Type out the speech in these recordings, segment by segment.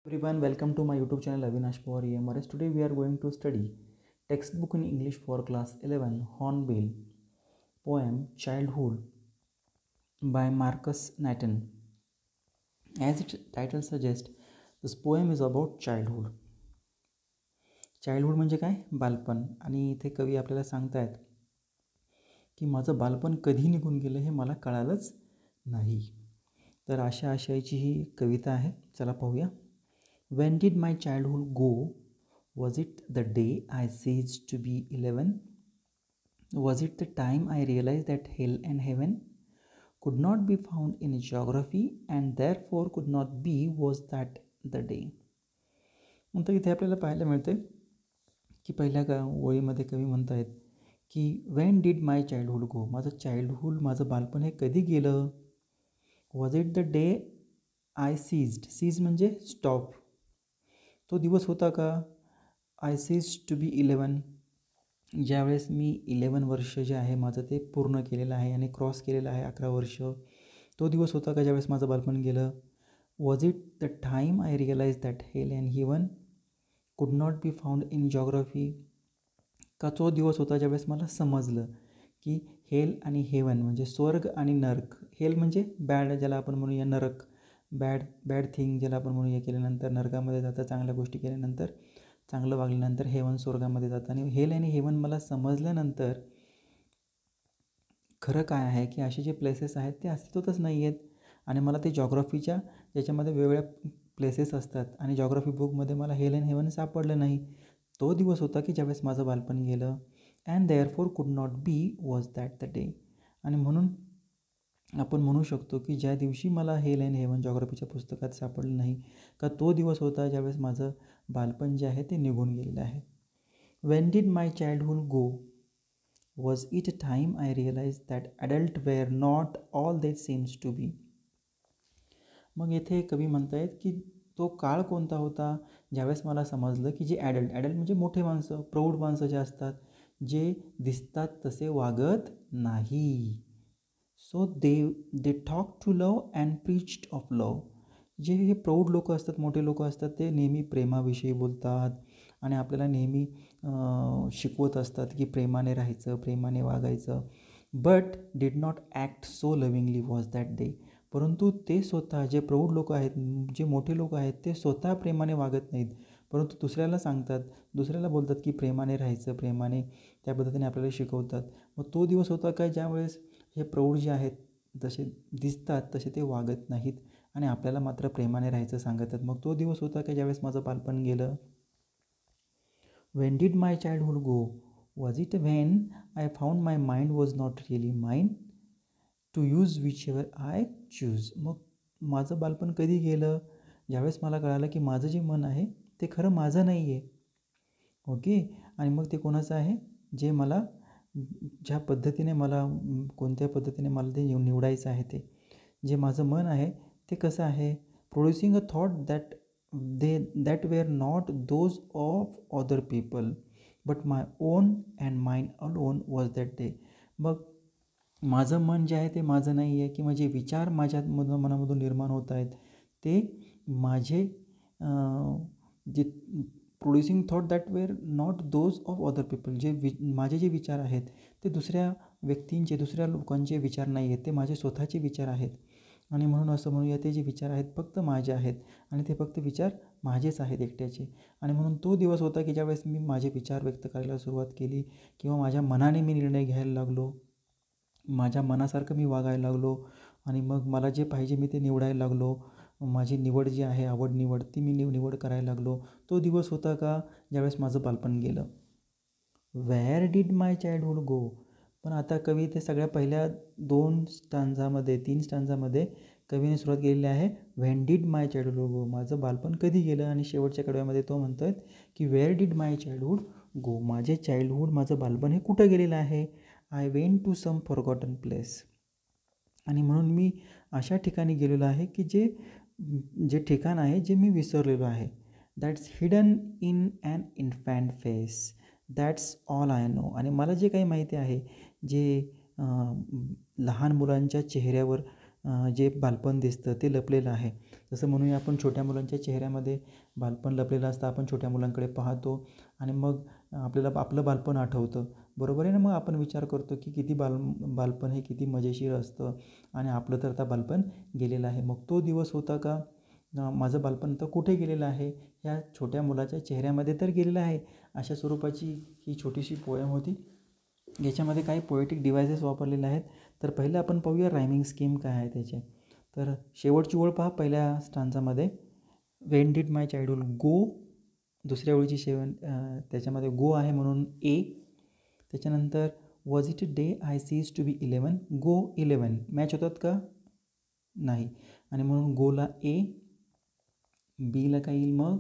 Everyone, welcome to my YouTube channel Avinash Power EMRS. Today we are going to study textbook in English for class 11 Hornbill poem Childhood by Marcus Nathan. As its title suggests, this poem is about childhood. Childhood म्हणजे काय? बालपण. आणि इथे कवी आपल्याला सांगतायत की माझं बालपण कधी निघून गेलं हे मला कळालंच नाही. तर अशा आशयाची ही कविता आहे. चला पाहूया. When did my childhood go? Was it the day I ceased to be 11? Was it the time I realized that hell and heaven could not be found in geography and therefore could not be? Was that the day? नंतर इथे आपल्याला पाहायला मिळते की पहिल्या ओळीमध्ये कवी म्हणत आहेत की when did my childhood go, माझं बालपण हे कधी गेलं. Was it the day I ceased म्हणजे स्टॉप, तो दिवस होता का. आय सीज टू बी 11, ज्यावेळेस मी 11 वर्ष जे आहे माझं ते पूर्ण केलेलं आहे आणि क्रॉस केलेलं आहे 11 वर्ष, तो दिवस होता का ज्यावेळेस माझं बालपण गेलं. Was it the time I realise that hell and heaven could not be found in geography, का तो दिवस होता ज्यावेळेस मला समजलं की हेल आणि हेवन म्हणजे स्वर्ग आणि नरक. हेल म्हणजे बॅड, ज्याला आपण म्हणूया नरक, बॅड थिंग ज्याला आपण म्हणूया केल्यानंतर नरकामध्ये जातं, चांगल्या गोष्टी केल्यानंतर, चांगलं वागल्यानंतर हेवन स्वर्गामध्ये जातं. आणि हेल आणि हेवन मला समजल्यानंतर खरं काय आहे की असे जे प्लेसेस आहेत ते अस्तित्वच नाही आहेत. आणि मला ते जॉग्रफीच्या ज्याच्यामध्ये वेगवेगळ्या प्लेसेस असतात आणि जॉग्रफी बुकमध्ये मला हेल अँड हेवन सापडलं नाही. तो दिवस होता की ज्यावेळेस माझं बालपण गेलं. अँड देअरफोर कुड not B was that the day. आणि म्हणून आपण म्हणू शकतो की ज्या दिवशी मला हेल अँड हेवन जॉग्रफीच्या पुस्तकात सापडलं नाही का तो दिवस होता ज्यावेळेस माझं बालपण जे आहे ते निघून गेलेलं आहे. When did my childhood go? Was it a time I realise that adult were not all that seems to be. मग येथे कवी म्हणतायत की तो काळ कोणता होता ज्यावेळेस मला समजलं की जे ॲडल्ट म्हणजे मोठे माणसं, प्रौढ माणसं जे असतात, जे दिसतात तसे वागत नाही. So they talk to love and preached of love. जे हे प्रौढ लोक असतात, मोठे लोक असतात, ते नेहमी प्रेमाविषयी बोलतात आणि आपल्याला नेहमी शिकवत असतात की प्रेमाने राहायचं, प्रेमाने वागायचं. But did not act so lovingly was that day. परंतु ते स्वतः जे प्रौढ लोक आहेत, जे मोठे लोक आहेत, ते स्वतः प्रेमाने वागत नाहीत, परंतु दुसऱ्याला सांगतात, दुसऱ्याला बोलतात की प्रेमाने राहायचं, प्रेमाने त्या पद्धतीने आपल्याला शिकवतात. मग तो दिवस होता काय ज्यावेळेस हे प्रौढ जे आहेत जसे दिसतात तसे ते वागत नाहीत आणि आपल्याला मात्र प्रेमाने राहायचं सांगतात. मग तो दिवस होता का ज्यावेळेस माझं बालपण गेलं. When did my childhood go? Was it when I found my mind was not really mine to use whichever I choose. मग माझं बालपण कधी गेलं? ज्यावेळेस मला कळालं की माझं जे मन आहे ते खरं माझं नाही आहे. ओके. आणि मग ते कोणाचं आहे? जे मला ज्या पद्धतीने मला कोणत्या पद्धतीने मला ते निवडायचं आहे, ते जे माझं मन आहे ते कसं आहे? Producing a thought that were not those of other people but my own and mine alone was that day. मग माझं मन जे आहे ते माझं नाही आहे किंवा जे विचार माझ्या मनामधून निर्माण होत आहेत ते माझे जे producing thought that were not those of other people, माझे जे विचार आहेत ते दुसऱ्या व्यक्तींचे, दुसऱ्या लोकांचे विचार नाही आहेत, ते माझे स्वतःचे विचार आहेत. आणि म्हणून असं म्हणूया ते जे विचार आहेत फक्त माझे आहेत आणि ते फक्त विचार माझेच आहेत एकट्याचे. आणि म्हणून तो दिवस होता की ज्यावेळेस मी माझे विचार व्यक्त करायला सुरुवात केली किंवा माझ्या मनाने मी निर्णय घ्यायला लागलो, माझ्या मनासारखं मी वागायला लागलो आणि मग मला जे पाहिजे मी ते निवडायला लागलो. माझी निवड जी आहे, आवड निवड, ती मी निवड करायला लागलो. तो दिवस होता का ज्यावेळेस माझं बालपण गेलं. Where did my childhood go? पण आता कवी ते सगळ्या पहिल्या 3 स्टांजामध्ये कवीने सुरुवात केलेली आहे when did my childhood go, माझं बालपण कधी गेलं. आणि शेवटच्या कडव्यामध्ये तो म्हणतोय की where did my childhood go, माझं बालपण हे कुठं गेलेलं आहे. I went to some forgotten place. आणि म्हणून मी अशा ठिकाणी गेलेलो आहे की जे ठिकाण आहे जे मी विसरलेलो आहे. That's hidden in an infant face, that's all I know. आणि मला जे काही माहिती आहे, जे लहान मुलांच्या चेहऱ्यावर जे बालपण दिसतं ते लपलेलं आहे, जसं म्हणूया आपण छोट्या मुलांच्या चेहऱ्यामध्ये बालपण लपलेलं असतं, आपण छोट्या मुलांकडे पाहतो आणि मग आपल्याला आपलं बालपण आठवतं, बरोबर आहे ना. मग आपण विचार करतो की किती बालपण हे किती मजेशीर असतं आणि आपलं तर आता बालपण गेलेलं आहे. मग तो दिवस होता का, माझं बालपण तर कुठे गेलेलं आहे, ह्या छोट्या मुलाच्या चेहऱ्यामध्ये तर गेलेलं आहे. अशा स्वरूपाची ही छोटीशी पोएम होती. याच्यामध्ये काही पोएटिक डिव्हायसेस वापरलेले आहेत. तर पहिलं आपण पाहूया रायमिंग स्कीम काय आहे त्याचे. तर शेवटची ओळ पहा पहिल्या स्टांजामध्ये, when did my childhood go. दुसऱ्या ओळीची त्याच्यामध्ये गो आहे म्हणून ए. त्याच्यानंतर was it a day I seize to be 11. Go 11 match होतात का, नाही, आणि म्हणून गोला ए. बीला काय येईल मग,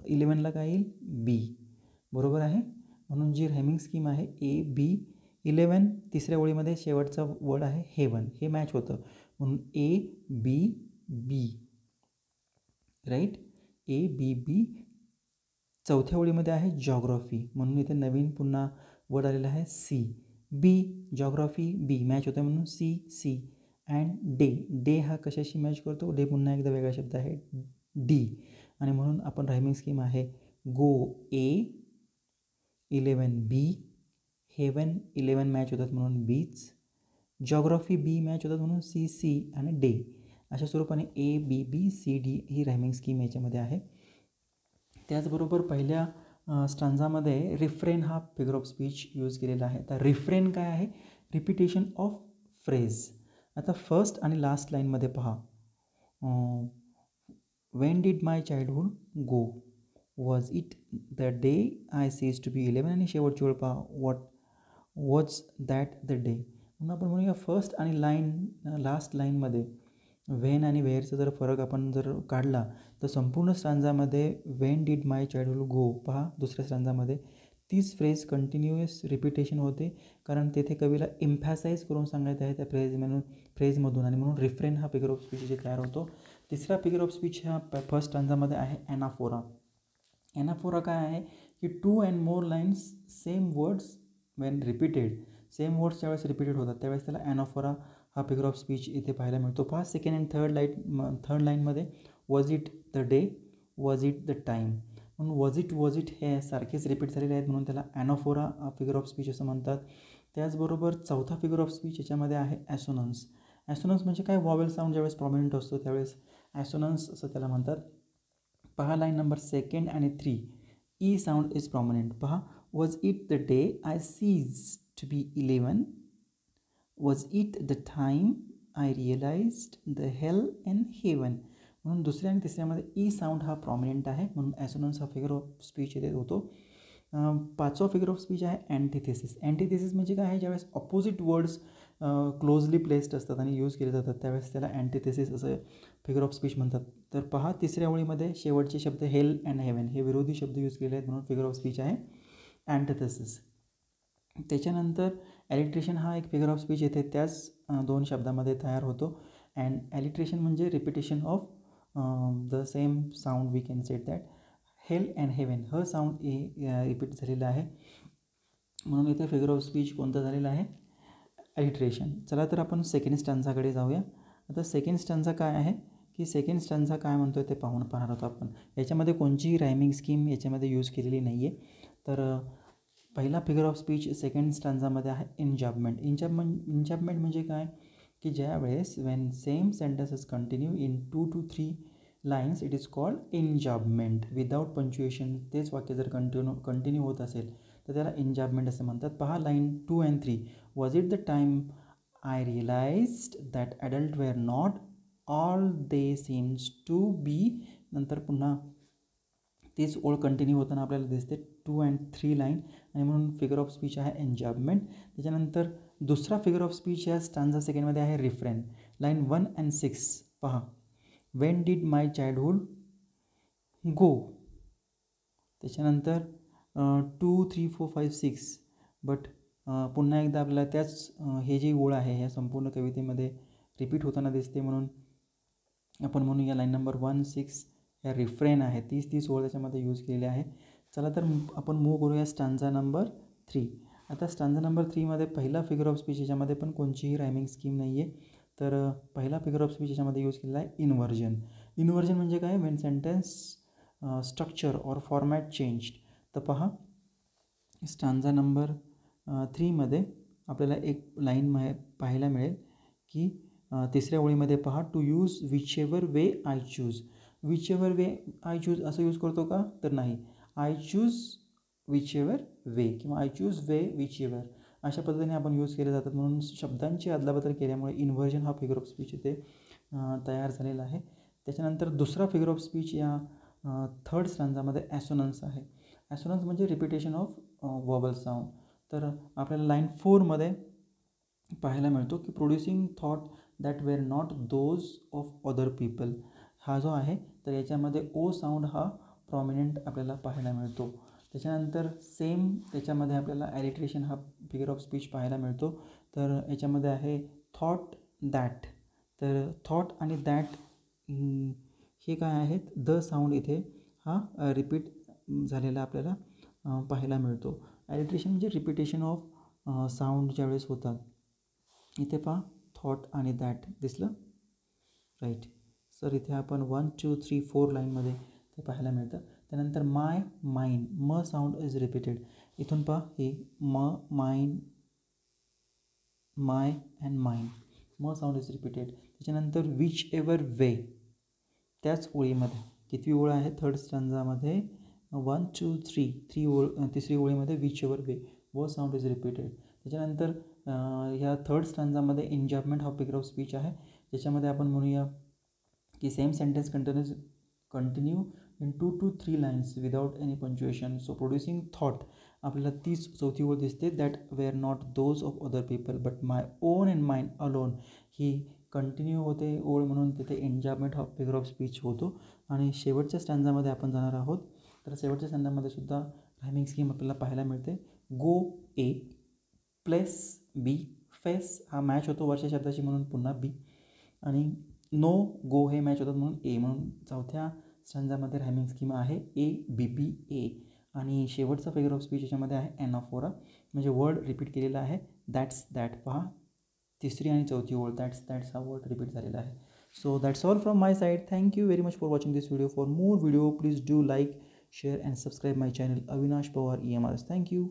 11ला काय येईल बी, बरोबर आहे. म्हणून जी रायमिंग स्कीम आहे ए बी 11. तिसऱ्या ओळीमध्ये शेवटचा वर्ड आहे हेवन, हे मॅच होतं म्हणून ए बी बी, राईट, ए बी बी. चौथ्या ओळीमध्ये आहे जॉग्रॉफी म्हणून इथे नवीन पुन्हा वर्ड आलेला आहे C. B geography B match होतं म्हणून C C. And day, day हा कशाशी मॅच करतो, डे पुन्हा एकदा वेगळा शब्द आहे डी, आणि म्हणून आपण रायमिंग स्कीम आहे गो ए 11 बी, हेवन 11 मॅच होतात म्हणून बीच, जॉग्रॉफी बी मॅच होतात म्हणून सी सी आणि डे. अशा स्वरूपाने A B B C D ही रायमिंग स्कीम याच्यामध्ये आहे. त्याचबरोबर पहिल्या स्टांजामध्ये रिफ्रेन हा फिगर ऑफ स्पीच यूज केलेला आहे. तर रिफ्रेन काय आहे, रिपिटेशन ऑफ फ्रेज. आता फर्स्ट आणि लास्ट लाईनमध्ये पहा, when did my childhood go, was it the day I seize to be 11, आणि शेवटची वेळ पहा, what was that the day. म्हणून आपण म्हणूया फर्स्ट आणि लास्ट लाईनमध्ये व्हेन आणि वेअरचा जर फरक आपण जर काढला तर संपूर्ण स्टांजामध्ये when did my childhood go पहा, दुसऱ्या स्टांजामध्ये तीच फ्रेज कंटिन्युअस रिपिटेशन होते, कारण तेथे कवीला इम्फॅसाईज करून सांगायचं आहे त्या फ्रेजमधून, आणि म्हणून रिफ्रेन हा फिगर ऑफ स्पीच जे तयार होतो. तिसरा फिगर ऑफ स्पीच ह्या फर्स्ट स्टांजामध्ये आहे ॲनाफोरा. ॲनाफोरा काय आहे की 2 and more lines same words Wien repeated, same words ज्यावेळेस रिपीटेड होतात त्यावेळेस त्याला ॲनाफोरा हा फिगर ऑफ स्पीच इथे पाहायला मिळतो. पहा सेकंड अँड थर्ड लाईनमध्ये was it the day, was it the time, म्हणून वॉज इट हे सारखेच रिपीट झालेले आहेत म्हणून त्याला ॲनाफोरा फिगर ऑफ स्पीच असं म्हणतात. त्याचबरोबर चौथा फिगर ऑफ स्पीच याच्यामध्ये आहे ॲसोनन्स. ॲसोनन्स म्हणजे काय, वॉवेल साऊंड ज्यावेळेस प्रॉमिनंट असतो त्यावेळेस ॲसोनन्स असं त्याला म्हणतात. पहा लाईन नंबर 2 आणि 3, ई साऊंड इज प्रॉमिनंट. पहा, was it the day I seize to be 11, was it the time I realised the hell in heaven. म्हणून दुसऱ्या आणि तिसऱ्यामध्ये ई साऊंड हा प्रॉमिनंट आहे म्हणून ॲसोनन्स हा फिगर ऑफ स्पीच इथे होतो. पाचवा फिगर ऑफ स्पीच आहे अँटिथेसिस. अँटिथेसिस म्हणजे काय आहे, ज्यावेळेस ऑपोजिट वर्ड्स क्लोजली प्लेस्ड असतात आणि यूज केले जातात त्यावेळेस त्याला अँटिथेसिस असं फिगर ऑफ स्पीच म्हणतात. तर पहा तिसऱ्या ओळीमध्ये शेवटचे शब्द हेल अँड हेवन हे विरोधी शब्द यूज केले आहेत म्हणून फिगर ऑफ स्पीच आहे अँटिथेसिस. त्याच्यानंतर ॲलिट्रेशन हा एक फिगर ऑफ स्पीच येथे त्याच 2 शब्दामध्ये तयार होतो. अँड ॲलिट्रेशन म्हणजे repetition of the same sound, we can set that. Hell and heaven ह साऊंड रिपीट झालेलं आहे म्हणून इथे फिगर ऑफ स्पीच कोणतं झालेलं आहे, ॲलिट्रेशन. चला तर आपण सेकंड स्टांजाकडे जाऊया. आता सेकंड स्टांजा काय आहे की सेकंड स्टांजा काय म्हणतो आहे ते पाहणार आहोत आपण. याच्यामध्ये कोणतीही रायमिंग स्कीम याच्यामध्ये यूज केलेली नाही आहे. तर पहिला फिगर ऑफ स्पीच सेकंड स्टांजामध्ये आहे इंजाबमेंट. इंजाबमेंट म्हणजे काय की ज्यावेळेस when same sentences continue in 2 to 3 lines it is called enjambment. Without punctuation तेच वाक्य जर कंटिन्यू होत असेल तर त्याला इंजाबमेंट असं म्हणतात. पहा line 2 and 3, was it the time I realised that adult were not all they seems to be. नंतर पुन्हा तीच ओळ कंटिन्यू होताना आपल्याला दिसते 2 and 3 लाईन, आणि म्हणून फिगर ऑफ स्पीच आहे एन्जॉयमेंट. त्याच्यानंतर दुसरा फिगर ऑफ स्पीच या स्टांजा सेकंडमध्ये आहे रिफ्रेन. लाईन 1 and 6 पहा, वेन डिड माय चाइल्डहुड गो. त्याच्यानंतर 2 3 4 5 6 बट पुन्हा एकदा आपल्याला त्याच हे जी ओळ आहे ह्या संपूर्ण कवितेमध्ये रिपीट होताना दिसते म्हणून आपण म्हणून या लाईन नंबर 1 6 या रिफ्रेन आहे, तीच ओळ त्याच्यामध्ये यूज केलेली आहे. चला तर आपण मूव करूया स्टांजा नंबर 3. आता स्टांजा नंबर 3मध्ये पहिला फिगर ऑफ स्पीच याच्यामध्ये पण कोणतीही रायमिंग स्कीम नाही आहे. तर पहिला फिगर ऑफ स्पीच याच्यामध्ये यूज केलेला आहे इन्व्हर्जन. इन्व्हर्जन म्हणजे काय, Wien sentence structure or format changed. तर पहा स्टांजा नंबर 3मध्ये आपल्याला एक लाईन पाहायला मिळेल की तिसऱ्या ओळीमध्ये पहा, to use whichever way I choose. Whichever way I choose असं यूज करतो का, तर नाही. I choose whichever way किंवा I choose way whichever अशा पद्धतीने आपण यूज केले जातात. म्हणून शब्दांची अदलाबदल केल्यामुळे इन्व्हर्जन हा फिगर ऑफ स्पीच इथे तयार झालेला आहे. त्याच्यानंतर दुसरा फिगर ऑफ स्पीच या थर्ड स्टांजामध्ये ॲसोनन्स आहे. ॲसोनन्स म्हणजे रिपिटेशन ऑफ व्हॉबल साऊंड. तर आपल्याला लाईन 4मध्ये पाहायला मिळतो की producing thought that were not those of other people. हा जो आहे तर याच्यामध्ये ओ साऊंड हा प्रॉमिनंट आपल्याला पाहायला मिळतो. त्याच्यानंतर सेम त्याच्यामध्ये आपल्याला ॲलिट्रेशन हा फिगर ऑफ स्पीच पाहायला मिळतो. तर याच्यामध्ये आहे थॉट दॅट. तर थॉट आणि दॅट हे काय आहेत, द साऊंड इथे हा रिपीट झालेला आपल्याला पाहायला मिळतो. ॲलिट्रेशन म्हणजे रिपिटेशन ऑफ साऊंड ज्यावेळेस होतात. इथे पहा थॉट आणि दॅट दिसलं, राईट. सर इथे आपण 1 2 3 4 लाईनमध्ये ते पाहायला मिळतं. त्यानंतर माय माइंड, म साऊंड इज रिपीटेड. इथून पहा हे माइंड, माय अँड माइंड, म साऊंड इज रिपीटेड. त्याच्यानंतर विच एवर वे, त्याच ओळीमध्ये कितवी ओळ आहे थर्ड स्टांजामध्ये 1 2 3 तिसरी ओळीमध्ये विच एवर वे, व साऊंड इज रिपीटेड. त्याच्यानंतर ह्या थर्ड स्टांजामध्ये एन्जॉयमेंट हा फिगर ऑफ स्पीच आहे. ज्याच्यामध्ये आपण म्हणूया की same sentence continue in 2 to 3 lines without any punctuation. So producing thought आपल्याला तीच चौथी ओळ दिसते, that were not those of other people but my own and mind alone. ही कंटिन्यू होते ओळ म्हणून तिथे एन्जॉयमेंट हा फिगर ऑफ स्पीच होतो. आणि शेवटच्या स्टँजामध्ये आपण जाणार आहोत. तर शेवटच्या स्टँजामध्ये सुद्धा रायमिंग स्कीम आपल्याला पाहायला मिळते. गो ए, प्लेस बी, फेस हा मॅच होतो वरच्या शब्दाशी म्हणून पुन्हा बी, आणि नो गो हे मॅच होतात म्हणून ए. म्हणून चौथ्या स्टँजामध्ये रायमिंग स्कीम आहे ए बी बी ए. आणि शेवटचा फिगर ऑफ स्पीच याच्यामध्ये आहे ॲनाफोरा, म्हणजे वर्ड रिपीट केलेला आहे. दॅट्स दॅट पहा तिसरी आणि चौथी ओळ, दॅट्स हा वर्ड रिपीट झालेला आहे. So that's all from my side. Thank you very much for watching this video. For more video please do like, share and subscribe my channel Avinash Pawar EMRs. Thank you.